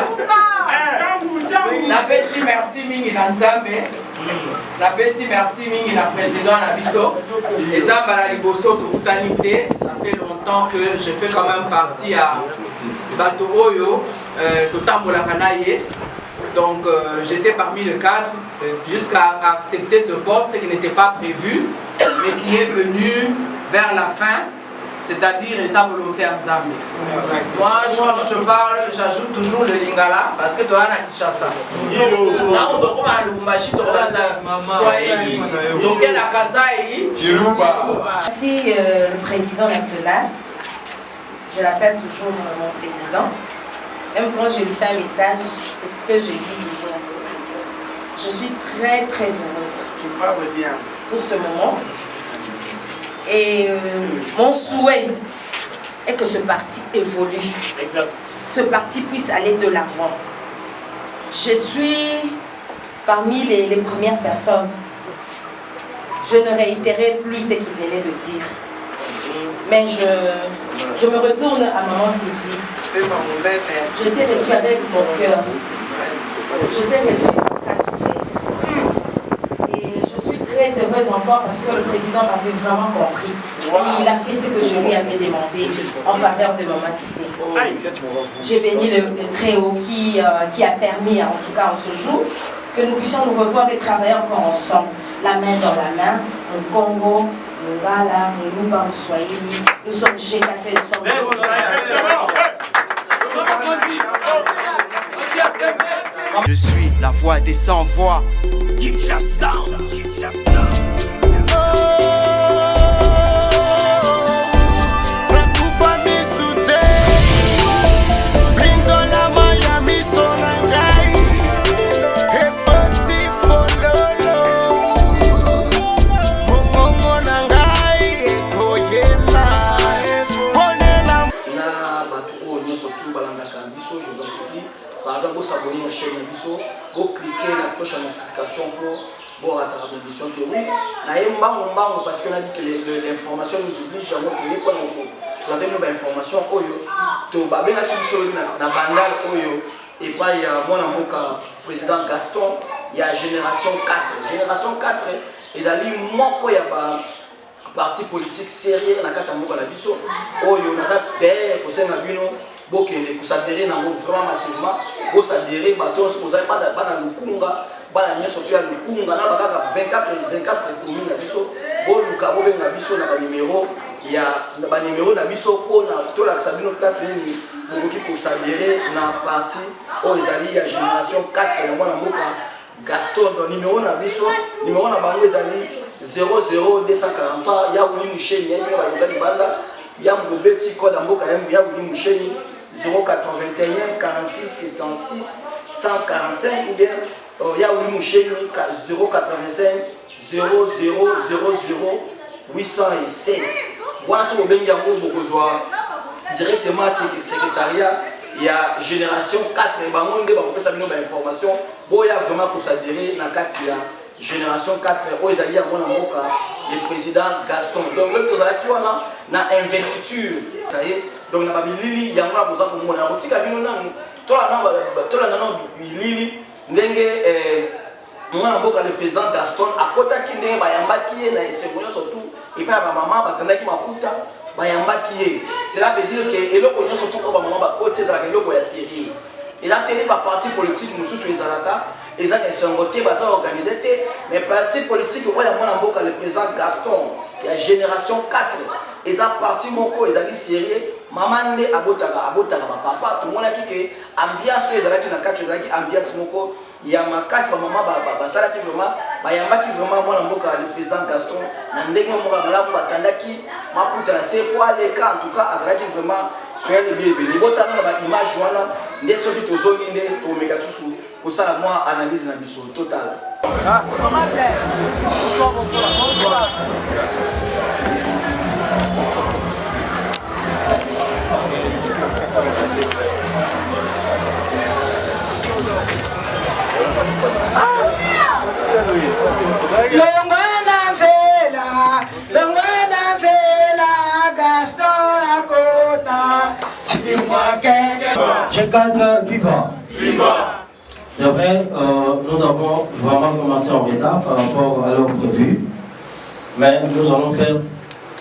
Bolinga. Napesi merci mingi na Nzambe. Napesi merci mingi na président na biso. Eza mbala liboso tokutani te. Ça fait longtemps que je fais quand même partie à bato oyo totambolaka na ye. Donc j'étais parmi le cadre jusqu'à accepter ce poste qui n'était pas prévu, mais qui est venu vers la fin, c'est-à-dire sa volonté en Zambie. Moi, quand je parle, j'ajoute toujours le lingala parce que tu as un Kinshasa. Merci le président national. Je l'appelle toujours mon président. Même quand je lui fais un message, c'est ce que je dis toujours. Je suis très très heureuse pour ce moment. Et mon souhait est que ce parti évolue. Exact. Ce parti puisse aller de l'avant. Je suis parmi les premières personnes. Je ne réitérerai plus ce qu'il venait de dire. Mais je me retourne à maman Sylvie. Je t'ai reçu avec mon cœur. Je t'ai reçu en place ouverte. Et je suis très heureuse encore parce que le président m'avait vraiment compris. Et il a fait ce que je lui avais demandé en faveur de Maman Tété. J'ai béni le Très-Haut qui a permis, en tout cas en ce jour, que nous puissions nous revoir et travailler encore ensemble, la main dans la main, au Congo, au Ngala, au Luba, au Swahili. Nous sommes Gécafé, nous sommes... Je suis la voix des sans-voix. Kinshasa. S'abonner à la chaîne Nabiso, vous cliquez la cloche à notification pour voir la transmission que oui. Parce qu'on a dit que l'information nous oblige à montrer quoi nous avons une information oyo to babena kibiso na bandal oyo et pas il y a mon amoka président Gaston, il y a génération 4 ils allaient moko ya ba parti politique sérieux na kata moko la biso oyo naza derrière ko senga bino bokende kusadere na ngo vraiment massivement bo sadere bato vous avez pas bana lukunga bana nyoso tu ya lukunga na bakaka 24 communes na biso bo luka bo benga biso na ba numéro ya ba numéro na biso ko na to la sabino place ni bokoki kusadere na parti o ezali ya génération 4 ya mwana mboka Gaston dans numéro na biso numéro na bango ezali 00243 ya wuli musheni ya ba ezali banda ya mbobeti code mboka ya wuli musheni 081 46 76 145 ou bien Yaouli Moucheni 085 0000 807. Voilà ce que vous avez directement à secrétariat. Il y a génération 4 et bangonde ba kopesa bino ba information boya vraiment pour s'adhérer na katia génération 4 o ezali ya mona mboka le président Gaston. Donc le tozala ki wana na investiture ça y est. Donc na babilili yango na boza ko mona otika bino nanu tola na bilili ndenge mwana mboka le président Gaston akota ki ndenge bayambaki ye na esengonya surtout et pas ba maman batandaki maputa bayambaki. Cela veut dire que eloko nyonso to ko ba maman ba côté za eloko ya série. Ils ont tenu par parti politique mususu ezalaka ils ont esengoté baza organisé mais parti politique oya mwana mboka le président Gaston ya génération 4 ils ont parti moko ils ont sérieux maman nde abotaka ba papa tout le monde a dit que ambiance ezalaki na kati ezalaki ambiance moko ya makasi ba maman ba salaki vraiment bayambaki vraiment mwana mboka le président Gaston na ndenge moko malamu batandaki maputa na sepo aleka en tout cas azalaki vraiment soyez les bienvenus botana na ba image wana nde soki tozongi nde to mega susu kosala moi analyse na biso total. J'ai 4 vivants. C'est vrai, nous avons vraiment commencé en retard par rapport à l'heure prévue, mais nous allons faire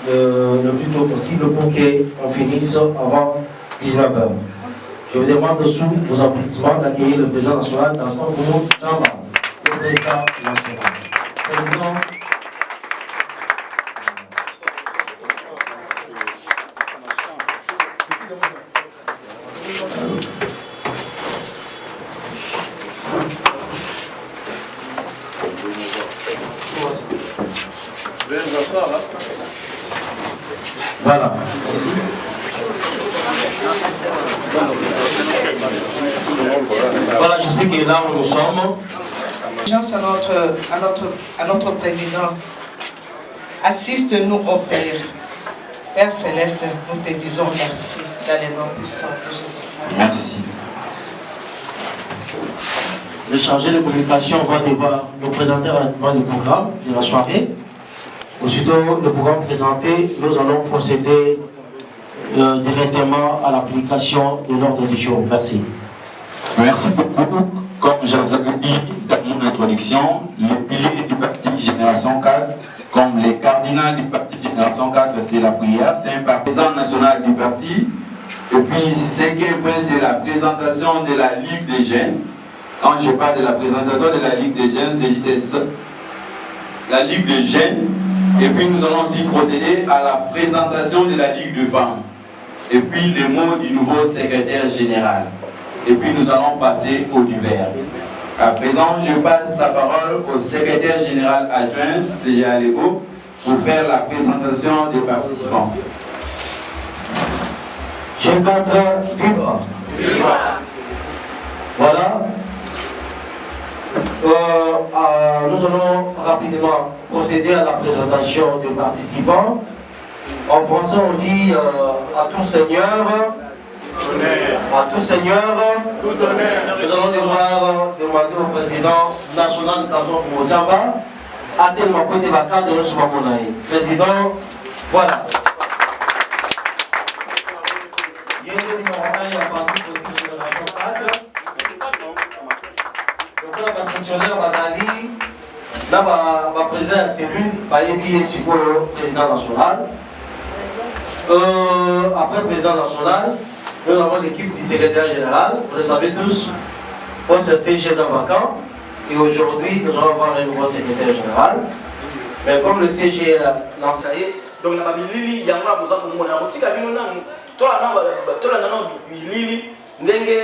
le plus tôt possible pour qu'on finisse avant 19h. Je vous demande sous vos applaudissements d'accueillir le président national Gaston Koumou Tchamba, le président national. Président. Voilà. Voilà, je sais que là où nous sommes. À notre président, assiste-nous au Père. Père Céleste, nous te disons merci dans les noms puissants de Jésus. Merci. Le chargé de communication va devoir nous présenter rapidement le programme de la soirée. Aussitôt le programme présenté, nous allons procéder directement à l'application de l'ordre du jour. Merci. Merci beaucoup. Comme je vous avais dit dans mon introduction, les piliers du parti Génération 4, comme les cardinaux du parti Génération 4, c'est la prière, c'est un partisan national du parti. Et puis, cinquième point, c'est la présentation de la Ligue des jeunes. Quand je parle de la présentation de la Ligue des jeunes, c'est juste ça. La Ligue des jeunes. Et puis, nous allons aussi procéder à la présentation de la Ligue de femmes. Et puis, les mots du nouveau secrétaire général. Et puis, nous allons passer au divers. À présent, je passe la parole au secrétaire général adjoint, C.J. Lego, pour faire la présentation des participants. G4, viva. Voilà. Nous allons rapidement procéder à la présentation des participants. En français, on dit à tout seigneur, tout honneur. Nous allons devoir demander au président national Gaston Koumou Tchamba à tellement côté vacances de notre Mamonaï. Président, voilà. Il y a un numéro 1 à partir de la génération 4. Donc là, le fonctionnaire Bazali, là, le président de la cellule, il est le président national. Après le président national, nous avons l'équipe du secrétaire général, vous le savez tous, pour ce CG vacant. Et aujourd'hui, nous allons avoir un nouveau secrétaire général. Mais comme le CG est lancé, donc na babilili yango na boza komona na kotika bino nanu tola nano bilili ndenge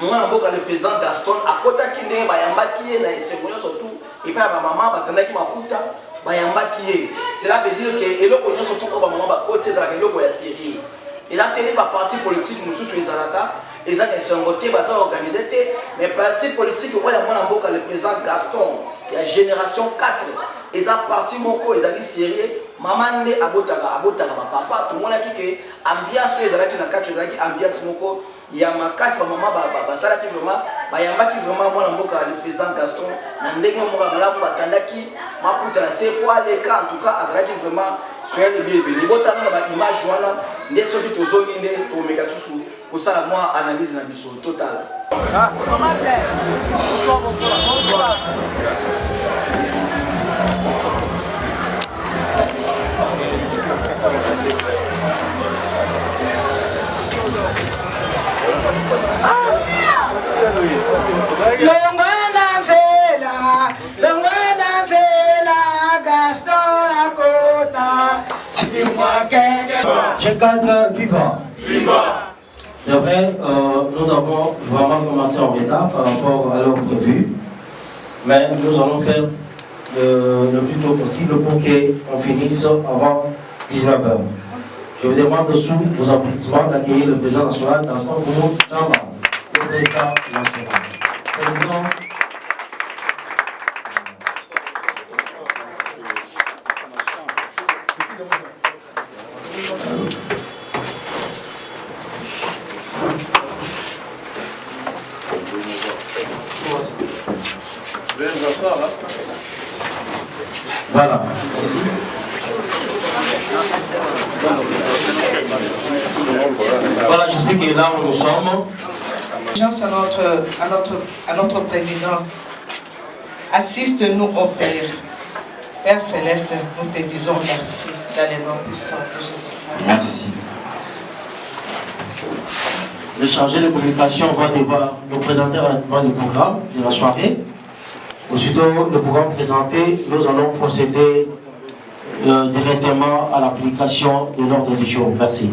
mwana mboka le président Gaston akotaki ndenge bayambaki ye na esengo surtout et puis ba maman batandaki maputa bayambaki ye. Cela veut dire que eloko nyonso to ba maman ba kote za eloko ya série. Ils ont tenu par parti politique nous sous les alaka, ils ont été organisé, mais parti politique où il y a le président Gaston, qui a génération 4, ils ont parti moko, ils ont dit sérieux, maman de abotaka papa, tout le monde a dit que ambiance les alaki na 4 ils ambiance moko, il y a ma casse maman basala qui vraiment, bayamba qui vraiment moi mboka le président Gaston, na ndenge moko malamu batandaki, maputa na c'est quoi les cas en tout cas azalaki vraiment soyez les bienvenus. Botana na image wana nde soki tozongi nde tomeka susu kosala mwa analyse na biso total. G4, viva. C'est vrai, nous avons vraiment commencé en retard par rapport à l'heure prévue, mais nous allons faire le plus tôt possible pour qu'on finisse avant 19h. Je vous demande sous vos applaudissements d'accueillir le président national Gaston Koumou Tchamba, le président national. Président. Voilà. Voilà, je sais que là où nous sommes, À notre président, assiste-nous au Père. Père Céleste, nous te disons merci dans les noms puissants de Jésus. Merci. Le chargé de communication va nous présenter rapidement le programme de la soirée. Aussitôt le programme présenté, nous allons procéder directement à l'application de l'ordre du jour. Merci.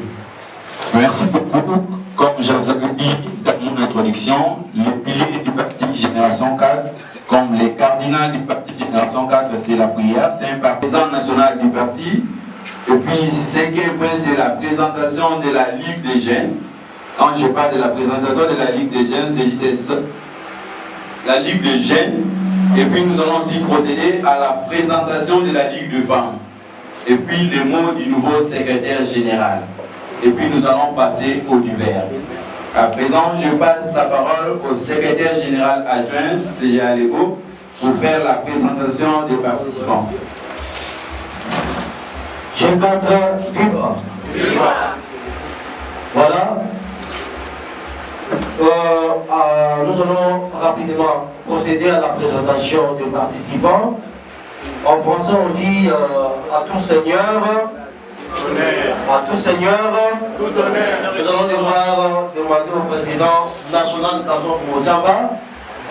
Merci beaucoup. Comme je vous avais dit dans mon introduction, les piliers du parti Génération 4, comme les cardinals du parti Génération 4, c'est la prière, c'est un partisan national du parti. Et puis, cinquième point, c'est la présentation de la Ligue des jeunes. Quand je parle de la présentation de la Ligue des jeunes, c'est juste la Ligue des jeunes. Et puis, nous allons aussi procéder à la présentation de la Ligue de femmes. Et puis, les mots du nouveau secrétaire général. Et puis, nous allons passer au divers. À présent, je passe la parole au secrétaire général adjoint, C.J. Alego, pour faire la présentation des participants. G4, viva! Viva! Voilà. Nous allons rapidement procéder à la présentation des participants. En français, on dit à tout seigneur, à tout seigneur, tout honneur. Nous allons devoir demander au président national Kazon Mozamba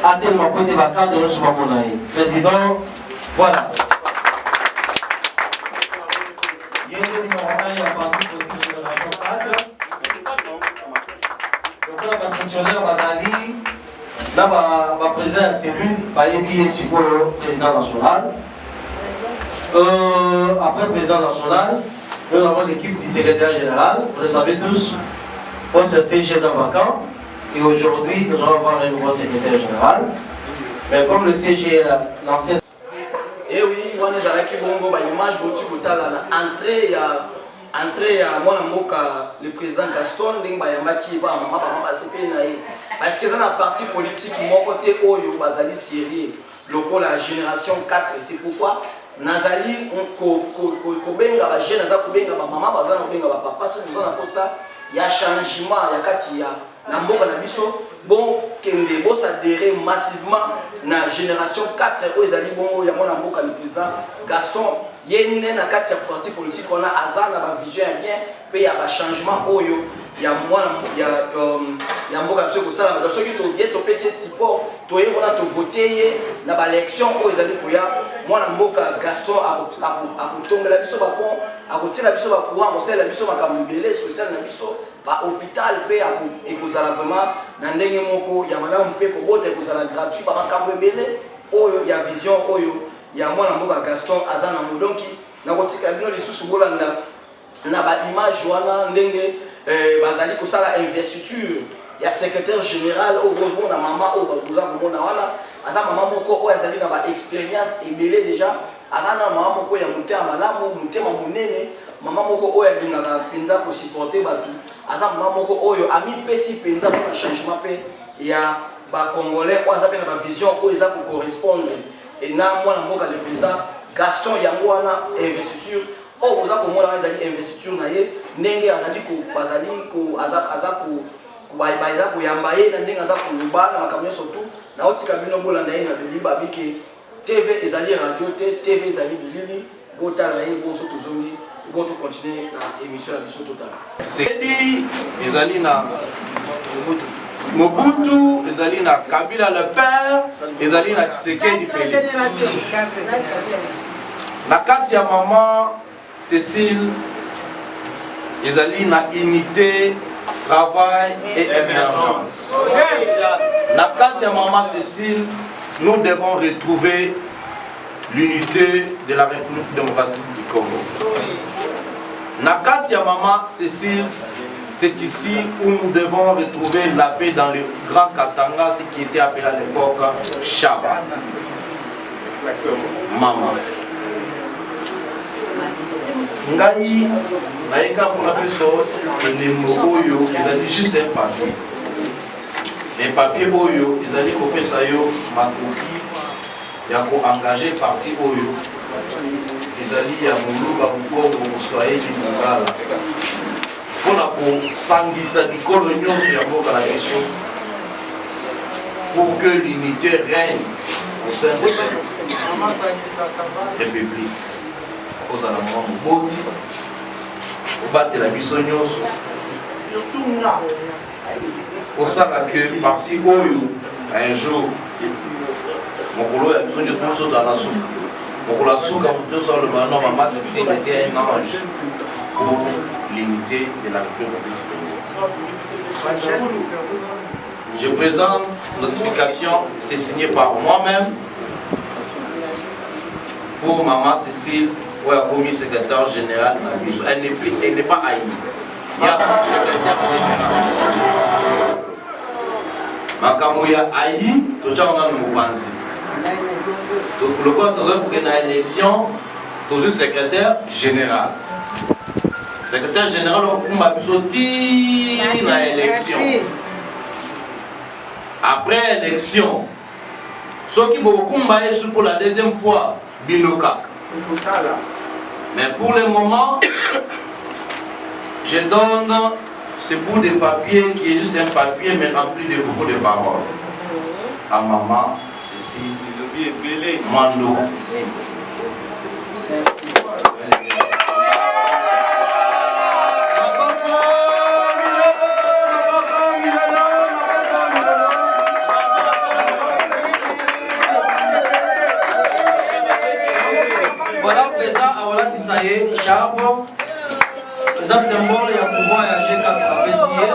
à tel moment de vacances de notre Mamonaï. Président, voilà. Il y a un numéro 1 à partir de la génération 4. Donc là, le fonctionnaire Bazali, là, le président de la cellule, Bayebi et Sikolo, président national. Après le président national, nous avons l'équipe du secrétaire général, vous le savez tous, pour ce CG en vacant. Et aujourd'hui, nous allons avoir un nouveau secrétaire général. Mais comme le CG, l'ancien. Et oui, moi, nous avons une image de l'entrée à le président Gaston, parce que c'est la partie politique, mon côté Oyo, Bazali Sérieux, local la génération 4, et c'est pourquoi. Nazali kobenga ba jeune za kobenga ba mama bazana kobenga ba papa so bizana kosa ya changement ya kati ya na mboka na biso bon kende bo s'adhérer massivement na génération 4 o ezali bongo ya mona mboka le président Gaston yene na kati ya parti politique on a azana ba vision ya bien pe ya ba changement oyo ya mwana ya mboka biso ko sala donc soki to bien to PC support to yona to voter na ba élection o ezali koya mwana mboka Gaston akutongela biso ba pont akutina biso ba courant akosala biso makambo ebele social na biso ba hôpital pe ekozala vraiment na ndenge moko ya malamu pe kobota ekozala gratuit ba makambo ebele oyo ya vision oyo ya mwana mboka Gaston aza na modonki na kotika bino lisusu bolanda na ba image wana ndenge bazali kosala investiture ya secrétaire général au bon na mama au baza komona wana aza mama moko oyo azali na ba expérience ebele déjà aza na mama moko ya motema malamu motema monene mama moko oyo alingaka mpenza kosupporte bato aza mama moko oyo amipesi mpenza mpona changement mpe ya bacongolais oyo aza mpe na bavision oyo eza kocorrespondre na mwana mboka le président Gaston yango wana investiture oyo boza komona wana ezali investiture na ye ndenge azali baza koyamba ye na ndenge aza koloba na makambo nyonso tu na otika bino bolanda ye na beliba bike TV ezali radio te TV ezali bilili botala ye bonso tozongi bon to continuer na émission na biso totala Sedi ezali na Mobutu ezali na Kabila le père ezali na Tshisekedi Félix na kati ya maman Cécile ezali na unité travail et émergence. Na kati ya maman Cécile, nous devons retrouver l'unité de la République démocratique du Congo. Na kati ya maman Cécile, c'est ici où nous devons retrouver la paix dans le Grand Katanga, ce qui était appelé à l'époque Chaba. Maman. Ngai naika mpona peso elembo oyo ezali juste un papier. Et papier oyo ezali kopesa yo makoki ya koengage parti oyo ezali ya moluba mokongo moswahili lingala mpona kosangisa bikolo nyonso ya mboka na biso pour que l'unité règne au sein de cette république. Aux alamans, Boti, au bas de la Bissonioso, au sein que parti Oyo, un jour, mon colo a besoin de tout ça dans la soupe. Mon colo a soupe, quand on sort le manon, maman, c'est était un ange pour l'unité de la République. Je présente notification, c'est signé par moi-même pour maman Cécile, ou la commis secrétaire général. Elle n'est pas haïe. Il y a un secrétaire général. Makamouya haï, tout ça on a nous pensé. Donc le quoi pour qu'il y ait une élection, tout le secrétaire général. Secrétaire général, on va sortir dans l'élection. Après l'élection, ceux qui vont combattre pour la deuxième fois, Binokak. Mais pour le moment, je donne ce bout de papier qui est juste un papier mais rempli de beaucoup de paroles à maman Cécile Mando. Voilà présent à Olati Saye, Chabo, présent symbole et pouvoir à G4 à Bessier.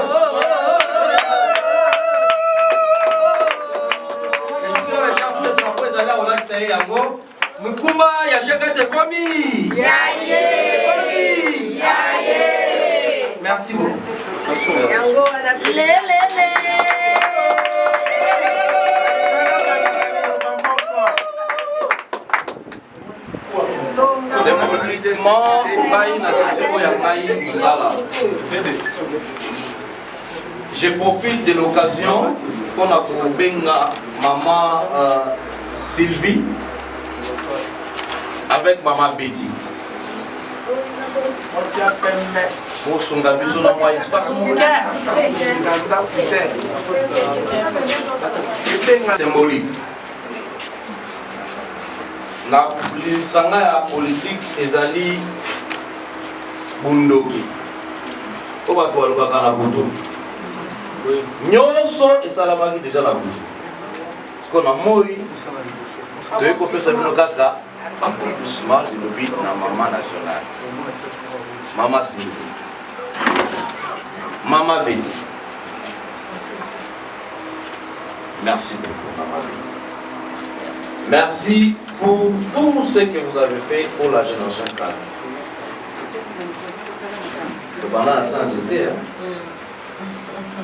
Est-ce que les gens peut-être après aller à Olati Saye Yango? Mukumba, ya G4 Kwami! Yaye! Yaye! Merci beaucoup. Yango, on a je profite de l'occasion pour benga maman Sylvie avec maman Betty. Pour son gabiso dans moi espace mon cœur. Symbolique. La lisanga ya politique ezali bundoki o bato balukaka na butu nyonso esalamaki deja na butu siko na moi toyei kopesa bino kaka applaudissement lilobi na mama nationale mama Sylvie mama Betty. Merci beaucoup mama Betty. Merci pour tout ce que vous avez fait pour la génération 4. Le Banda a sans été.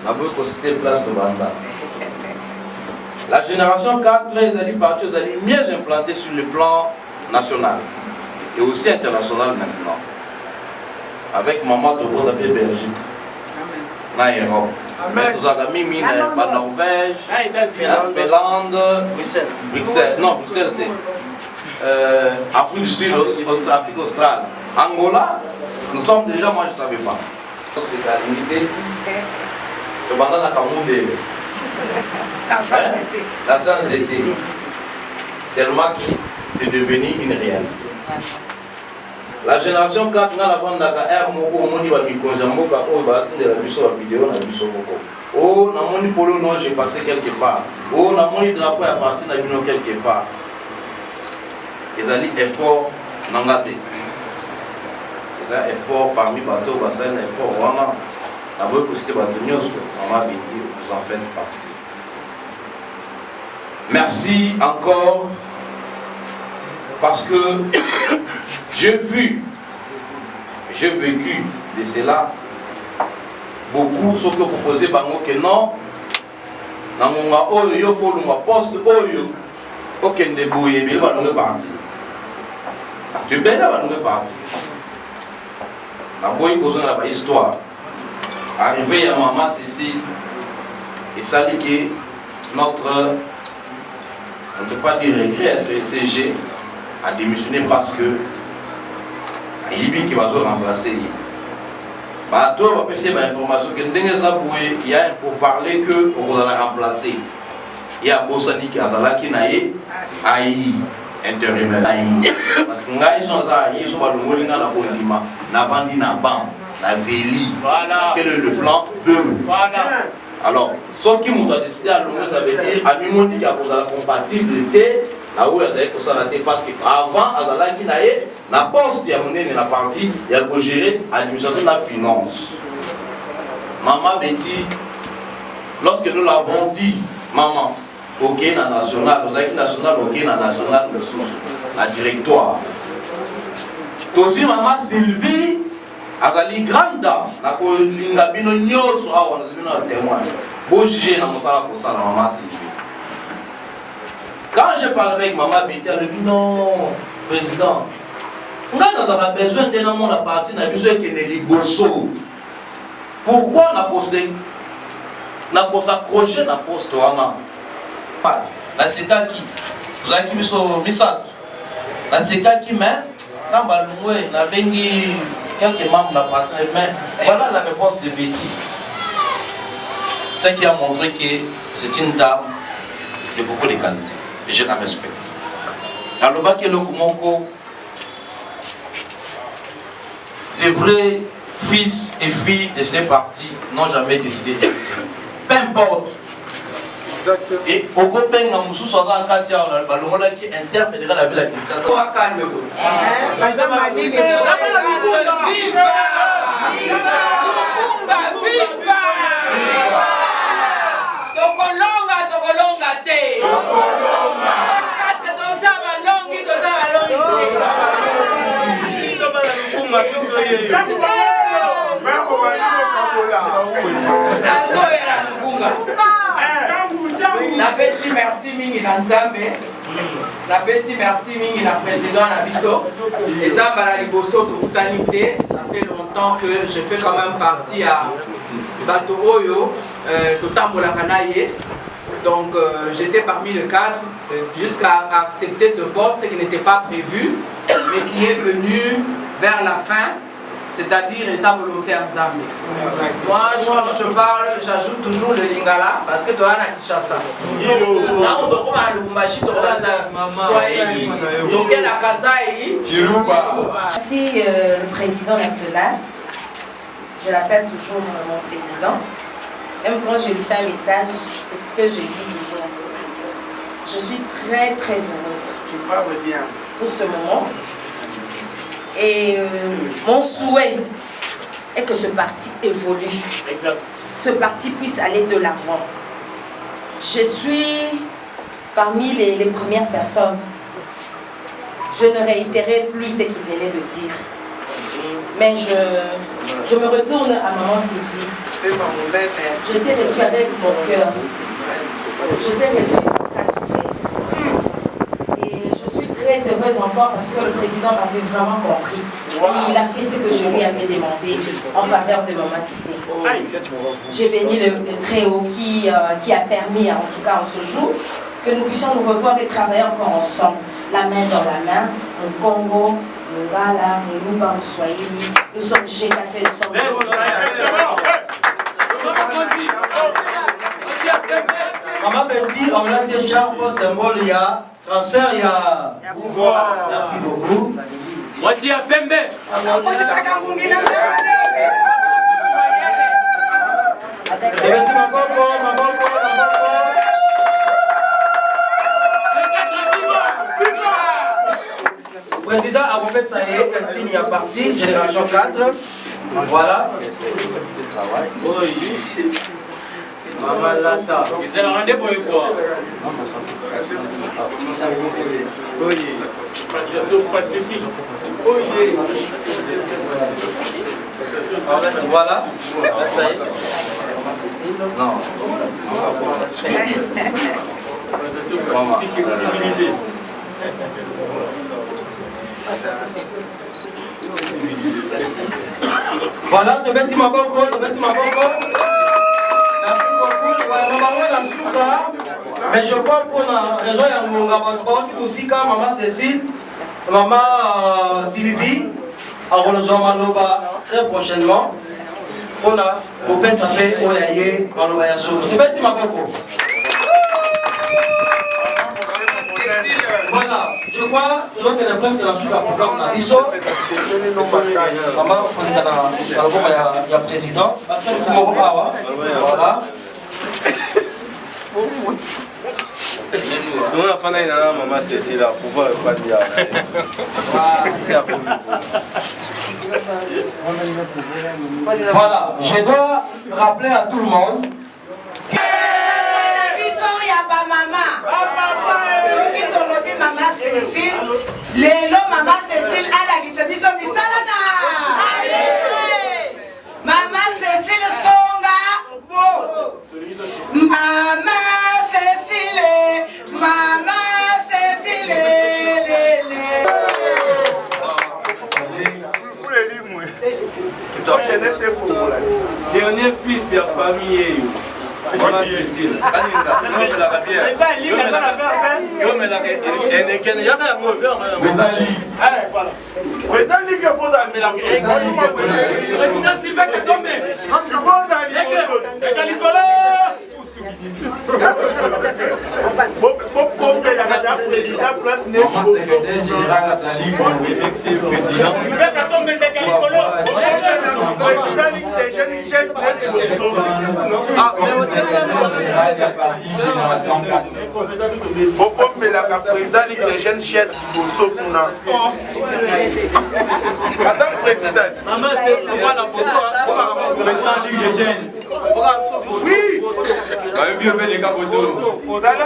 On peut considérer place de Banda. La génération 4 est partie, mieux implantée sur le plan national et aussi international maintenant. Avec maman de votre Belgique, en Europe. Nous avons mis en Norvège, en Finlande, Bruxelles, non, Bruxelles, Afrique du Sud, Afrique australe, Angola, nous sommes déjà, moi je ne savais pas. C'est la limité. La sans-été. Tellement que c'est devenu une réalité. La génération 4 na la vanda ka air moko moni ba mikonza moko o ba tindela biso ba vidéo na biso moko. Oh na moni polo non j'ai passé quelque part. Oh na moni drapeau ya parti na bino quelque part. Ezali effort nangate. Ezali effort parmi bateau basal effort wana. Abo ko cité bateau nyoso mama Betty vous en faites partie. Merci encore parce que j'ai vécu de cela beaucoup ce que proposait bango que non na monga oyo yo folo ma poste oyo okende boye bi ba no parti tu bela ba no parti na boy ko zona ba histoire arrivé à maman Cécile et ça dit que notre on ne peut pas dire regret à CG a démissionné parce que Ibi qui va se remplacer. Bateau va passer l'information que il y a pour parler que on va la remplacer. ya bosani ki azalaki na ye ai intérimaire ai parce que ngai so za yeso balongoli nga na bondima na vandi na ban na zeli. Quel est le plan 2? Voilà. Alors ce qui nous a décidé à l'ongoli, ça veut dire à mimoni qui a posé la compatibilité là où il y a des parce que avant azalaki na ye na poste ya monene na parti ya gérer administration de la finance. Maman Betty, lorsque nous l'avons dit, maman, ok, na national, nous avons national, ok, na national, le sous, la directoire. Aussi, maman Sylvie, azali grande dame, na ko linga bino nyoso awa na bino na témoin. Bon juger na mosala ko sala maman Sylvie. Quand je parle avec maman Betty, elle dit non, président. On a besoin d'un homme à partir de besoin qu'il ait liboso. Pourquoi on a posé? On a accroché la poste wana. La seka qui, vous avez mis au misat. La seka qui mais quand baloué na bengi quelques membres de la partie, mais voilà la réponse de Betty. Ce qui a montré que c'est une dame de beaucoup de qualité et je la respecte. Dans le bac et le Kumoko, les vrais fils et filles de ces partis n'ont jamais décidé de. Peu importe. Et au copain, nous sommes en Katia, qui interfédéral avec la Kinshasa. Napesi merci mingi na Nzambe. Napesi merci mingi na président na biso. Eza mbala liboso tokutani te. Ça fait longtemps que je fais quand même partie à bato oyo totambolaka na ye. Donc j'étais parmi le cadre jusqu'à accepter ce poste qui n'était pas prévu mais qui est venu vers la fin. C'est-à-dire sa volonté en Zambie. Moi, quand je parle, j'ajoute toujours le lingala parce que tu as la Kinshasa. Merci le président national. Je l'appelle toujours mon président. Même quand je lui fais un message, c'est ce que je dis toujours. Je suis très très heureuse pour ce moment. Et mon souhait est que ce parti évolue, ce parti puisse aller de l'avant. Je suis parmi les premières personnes. Je ne réitérerai plus ce qu'il venait de dire. Mais je me retourne à maman Sylvie. Je t'ai reçu avec mon cœur. Je t'ai reçu rassuré. Très heureuse encore parce que le président m'avait vraiment compris. Et il a fait ce que je lui avais demandé en faveur de Maman Tété. J'ai béni le Très-Haut qui a permis, en tout cas en ce jour, que nous puissions nous revoir et travailler encore ensemble, la main dans la main, au Congo, au Ngala, au Luba, au Swahili. Nous sommes chez Café, nous sommes. Maman Betty, on a ces chars pour symbole, il y a transfert, il y a pouvoir. Merci beaucoup. Voici à Pembe. Le président a remis ça y est, un signe à parti, génération 4. Voilà. Maman Lata. Ils ont rendez-vous quoi? Oui. Association pacifique. Oui. Voilà. Ça y est. Non. Pacifique et civilisée. Voilà, tu bêtis ma coco, tu bêtis ma coco. Merci beaucoup. Mais je crois qu'on a raison, il y a aussi quand maman Cécile, maman Sylvie, on nous a très prochainement. On a au PSAP, on a yé, on a yé. Tu bêtis ma coco. Je crois que l'autre est presque la suite à programme na biso. Maman, on est à président. Voilà. Nous, on a fait une maman Cécile là, pour pouvoir pas dire. C'est à vous. Voilà, je dois rappeler à tout le monde. Maman Cécile, Lélo, Maman Cécile, à la guise, Maman Cécile, Songa, Maman Cécile, Maman Cécile, Dernier fils de la famille. Maman Cécile. Maman secrétaire général Azali pour remercier le président. Général de la partie Génération 4. Président Ligue des jeunes chaises Bosso Pouna. Madame Présidente. Maman, c'est moi la photo. Président Ligue des jeunes. Oui. Mieux les capotos. Faut d'aller à